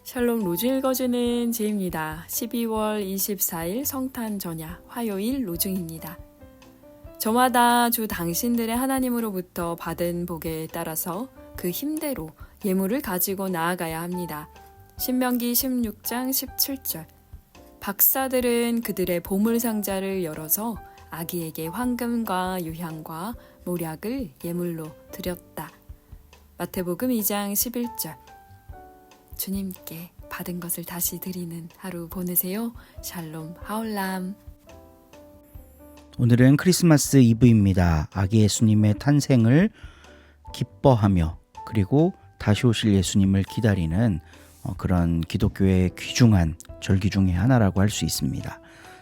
샬롬 로즈 읽어주는 제입니다. 12월 24일 성탄 전야 화요일 로중입니다. 저마다 주 당신들의 하나님으로부터 받은 복에 따라서 그 힘대로 예물을 가지고 나아가야 합니다. 신명기 16장 17절. 박사들은 그들의 보물상자를 열어서 아기에게 황금과 유향과 모략을 예물로 드렸다. 마태복음 2장 11절. 주님께 받은 것을 다시 드리는 하루 보내세요. 샬롬 하올람. 오늘은 크리스마스 이브입니다. 아기 예수님의 탄생을 기뻐하며 그리고 다시 오실 예수님을 기다리는 그런 기독교의 귀중한 절기 중에 하나라고 할 수 있습니다.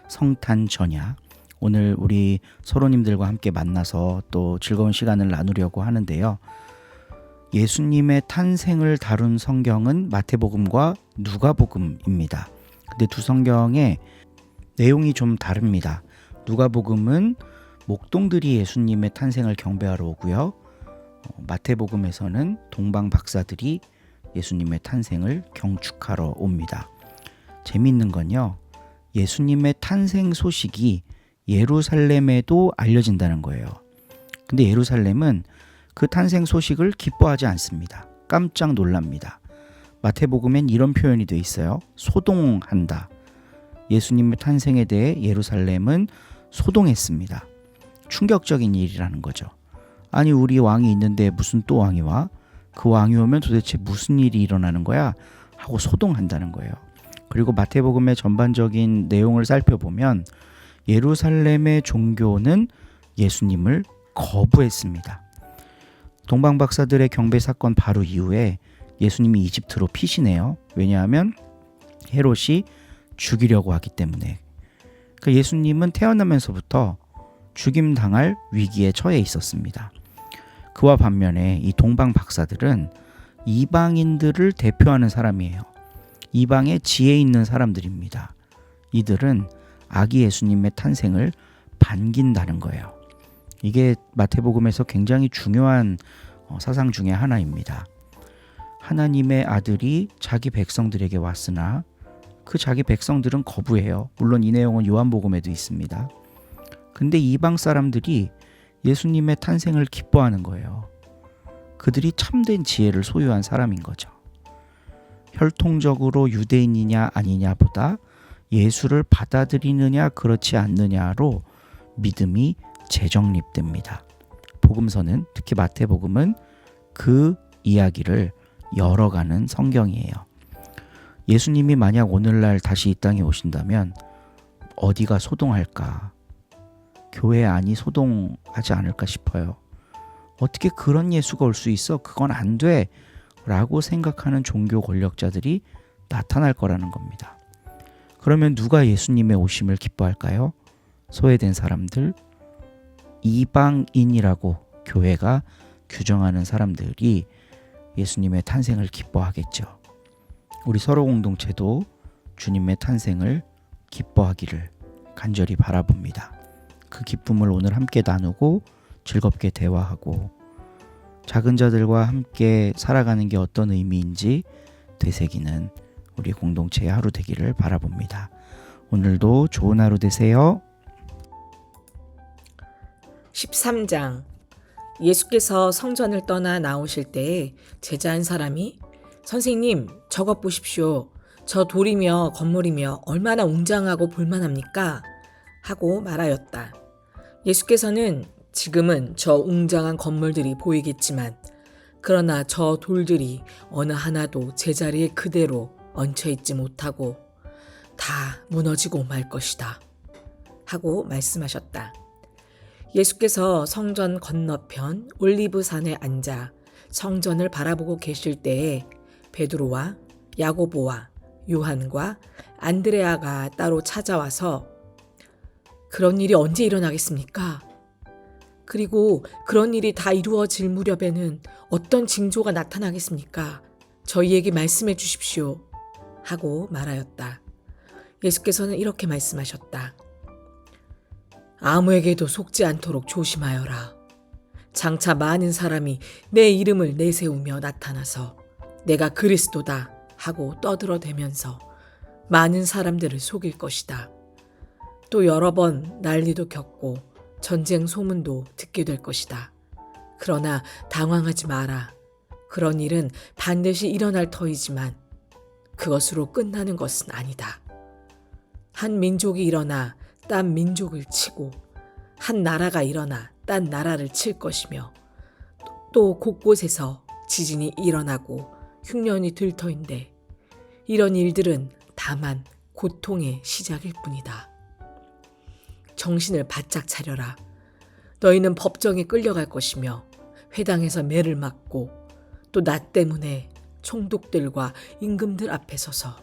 성탄 전야. 오늘 우리 서로님들과 함께 만나서 또 즐거운 시간을 나누려고 하는데요. 예수님의 탄생을 다룬 성경은 마태복음과 누가복음입니다. 근데 두 성경의 내용이 좀 다릅니다. 누가복음은 목동들이 예수님의 탄생을 경배하러 오고요. 마태복음에서는 동방 박사들이 예수님의 탄생을 경축하러 옵니다. 재미있는 건요. 예수님의 탄생 소식이 예루살렘에도 알려진다는 거예요. 근데 예루살렘은 그 탄생 소식을 기뻐하지 않습니다. 깜짝 놀랍니다. 마태복음엔 이런 표현이 돼 있어요. 소동한다. 예수님의 탄생에 대해 예루살렘은 소동했습니다. 충격적인 일이라는 거죠. 아니 우리 왕이 있는데 무슨 또 왕이 와? 그 왕이 오면 도대체 무슨 일이 일어나는 거야? 하고 소동한다는 거예요. 그리고 마태복음의 전반적인 내용을 살펴보면 예루살렘의 종교는 예수님을 거부했습니다. 동방박사들의 경배 사건 바로 이후에 예수님이 이집트로 피신해요. 왜냐하면 헤롯이 죽이려고 하기 때문에. 예수님은 태어나면서부터 죽임당할 위기에 처해 있었습니다. 그와 반면에 이 동방박사들은 이방인들을 대표하는 사람이에요. 이방의 지혜 있는 사람들입니다. 이들은 아기 예수님의 탄생을 반긴다는 거예요. 이게 마태복음에서 굉장히 중요한 사상 중에 하나입니다. 하나님의 아들이 자기 백성들에게 왔으나 그 자기 백성들은 거부해요. 물론 이 내용은 요한복음에도 있습니다. 근데 이방 사람들이 예수님의 탄생을 기뻐하는 거예요. 그들이 참된 지혜를 소유한 사람인 거죠. 혈통적으로 유대인이냐 아니냐보다 예수를 받아들이느냐 그렇지 않느냐로 믿음이 재정립됩니다. 복음서는 특히 마태복음은 그 이야기를 열어가는 성경이에요. 예수님이 만약 오늘날 다시 이 땅에 오신다면 어디가 소동할까? 교회 안이 소동하지 않을까 싶어요. 어떻게 그런 예수가 올 수 있어? 그건 안 돼! 라고 생각하는 종교 권력자들이 나타날 거라는 겁니다. 그러면 누가 예수님의 오심을 기뻐할까요? 소외된 사람들, 이방인이라고 교회가 규정하는 사람들이 예수님의 탄생을 기뻐하겠죠. 우리 서로 공동체도 주님의 탄생을 기뻐하기를 간절히 바라봅니다. 그 기쁨을 오늘 함께 나누고 즐겁게 대화하고 작은 자들과 함께 살아가는 게 어떤 의미인지 되새기는 우리 공동체의 하루 되기를 바라봅니다. 오늘도 좋은 하루 되세요. 13장. 예수께서 성전을 떠나 나오실 때에 제자 한 사람이 선생님, 저것 보십시오. 저 돌이며 건물이며 얼마나 웅장하고 볼만합니까? 하고 말하였다. 예수께서는 지금은 저 웅장한 건물들이 보이겠지만 그러나 저 돌들이 어느 하나도 제자리에 그대로 얹혀있지 못하고 다 무너지고 말 것이다. 하고 말씀하셨다. 예수께서 성전 건너편 올리브산에 앉아 성전을 바라보고 계실 때에 베드로와 야고보와 요한과 안드레아가 따로 찾아와서 그런 일이 언제 일어나겠습니까? 그리고 그런 일이 다 이루어질 무렵에는 어떤 징조가 나타나겠습니까? 저희에게 말씀해 주십시오. 하고 말하였다. 예수께서는 이렇게 말씀하셨다. 아무에게도 속지 않도록 조심하여라. 장차 많은 사람이 내 이름을 내세우며 나타나서 내가 그리스도다 하고 떠들어대면서 많은 사람들을 속일 것이다. 또 여러 번 난리도 겪고 전쟁 소문도 듣게 될 것이다. 그러나 당황하지 마라. 그런 일은 반드시 일어날 터이지만 그것으로 끝나는 것은 아니다. 한 민족이 일어나 딴 민족을 치고 한 나라가 일어나 딴 나라를 칠 것이며 또 곳곳에서 지진이 일어나고 흉년이 들 터인데 이런 일들은 다만 고통의 시작일 뿐이다. 정신을 바짝 차려라. 너희는 법정에 끌려갈 것이며 회당에서 매를 맞고 또 나 때문에 총독들과 임금들 앞에 서서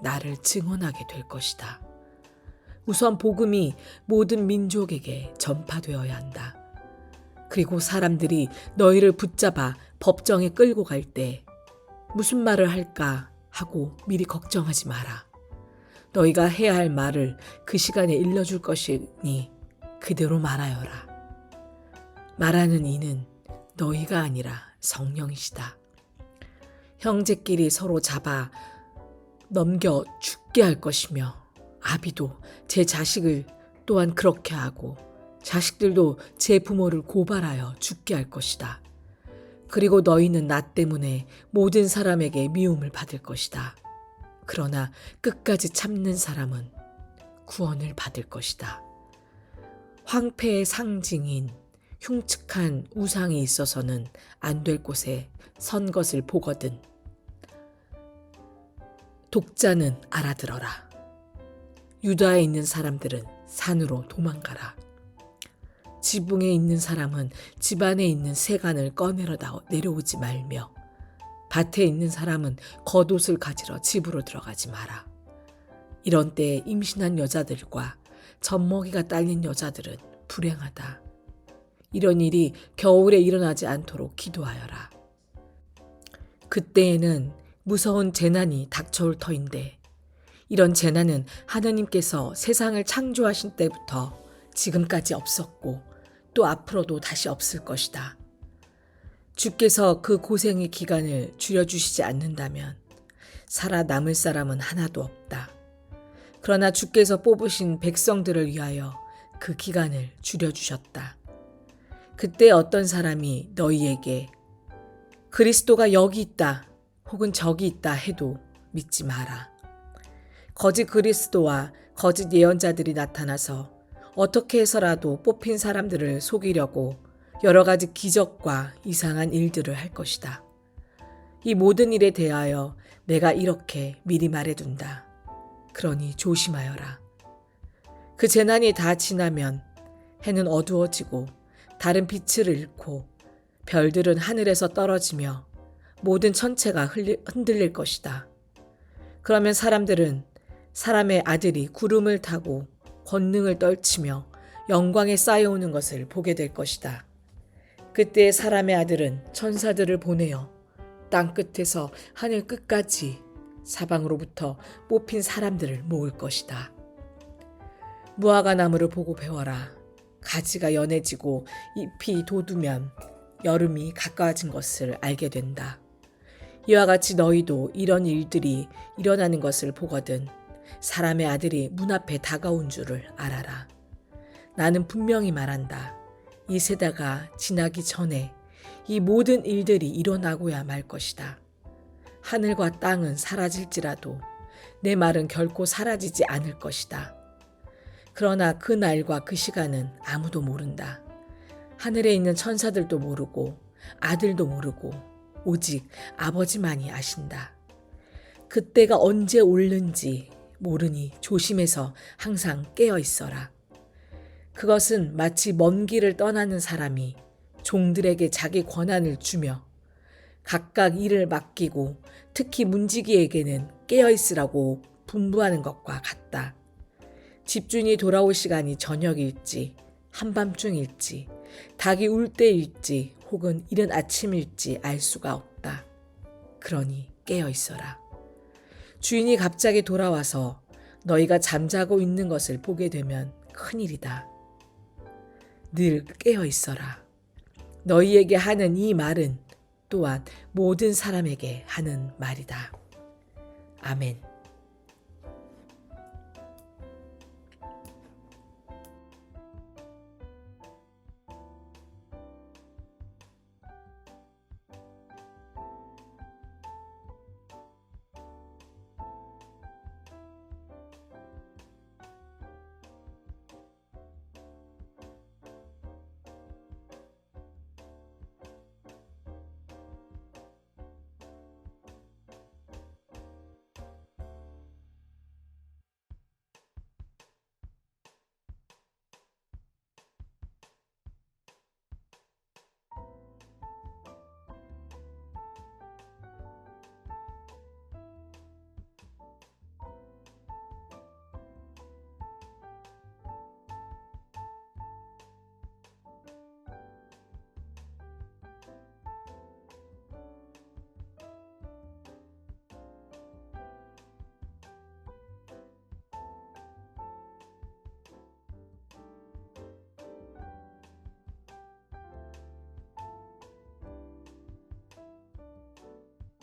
나를 증언하게 될 것이다. 우선 복음이 모든 민족에게 전파되어야 한다. 그리고 사람들이 너희를 붙잡아 법정에 끌고 갈 때 무슨 말을 할까 하고 미리 걱정하지 마라. 너희가 해야 할 말을 그 시간에 일러줄 것이니 그대로 말하여라. 말하는 이는 너희가 아니라 성령이시다. 형제끼리 서로 잡아 넘겨 죽게 할 것이며 아비도 제 자식을 또한 그렇게 하고 자식들도 제 부모를 고발하여 죽게 할 것이다. 그리고 너희는 나 때문에 모든 사람에게 미움을 받을 것이다. 그러나 끝까지 참는 사람은 구원을 받을 것이다. 황폐의 상징인 흉측한 우상이 있어서는 안 될 곳에 선 것을 보거든 독자는 알아들어라. 유다에 있는 사람들은 산으로 도망가라. 지붕에 있는 사람은 집안에 있는 세간을 꺼내러 내려오지 말며 밭에 있는 사람은 겉옷을 가지러 집으로 들어가지 마라. 이런 때에 임신한 여자들과 젖먹이가 딸린 여자들은 불행하다. 이런 일이 겨울에 일어나지 않도록 기도하여라. 그때에는 무서운 재난이 닥쳐올 터인데 이런 재난은 하느님께서 세상을 창조하신 때부터 지금까지 없었고 또 앞으로도 다시 없을 것이다. 주께서 그 고생의 기간을 줄여주시지 않는다면 살아남을 사람은 하나도 없다. 그러나 주께서 뽑으신 백성들을 위하여 그 기간을 줄여주셨다. 그때 어떤 사람이 너희에게 그리스도가 여기 있다 혹은 저기 있다 해도 믿지 마라. 거짓 그리스도와 거짓 예언자들이 나타나서 어떻게 해서라도 뽑힌 사람들을 속이려고 여러 가지 기적과 이상한 일들을 할 것이다. 이 모든 일에 대하여 내가 이렇게 미리 말해둔다. 그러니 조심하여라. 그 재난이 다 지나면 해는 어두워지고 다른 빛을 잃고 별들은 하늘에서 떨어지며 모든 천체가 흔들릴 것이다. 그러면 사람들은 사람의 아들이 구름을 타고 권능을 떨치며 영광에 쌓여오는 것을 보게 될 것이다. 그때 사람의 아들은 천사들을 보내어 땅 끝에서 하늘 끝까지 사방으로부터 뽑힌 사람들을 모을 것이다. 무화과 나무를 보고 배워라. 가지가 연해지고 잎이 돋으면 여름이 가까워진 것을 알게 된다. 이와 같이 너희도 이런 일들이 일어나는 것을 보거든 사람의 아들이 문 앞에 다가온 줄을 알아라. 나는 분명히 말한다. 이 세대가 지나기 전에 이 모든 일들이 일어나고야 말 것이다. 하늘과 땅은 사라질지라도 내 말은 결코 사라지지 않을 것이다. 그러나 그 날과 그 시간은 아무도 모른다. 하늘에 있는 천사들도 모르고 아들도 모르고 오직 아버지만이 아신다. 그때가 언제 올는지 모르니 조심해서 항상 깨어 있어라. 그것은 마치 먼 길을 떠나는 사람이 종들에게 자기 권한을 주며 각각 일을 맡기고 특히 문지기에게는 깨어 있으라고 분부하는 것과 같다. 집주인이 돌아올 시간이 저녁일지 한밤중일지 닭이 울 때일지 혹은 이른 아침일지 알 수가 없다. 그러니 깨어 있어라. 주인이 갑자기 돌아와서 너희가 잠자고 있는 것을 보게 되면 큰일이다. 늘 깨어 있어라. 너희에게 하는 이 말은 또한 모든 사람에게 하는 말이다. 아멘.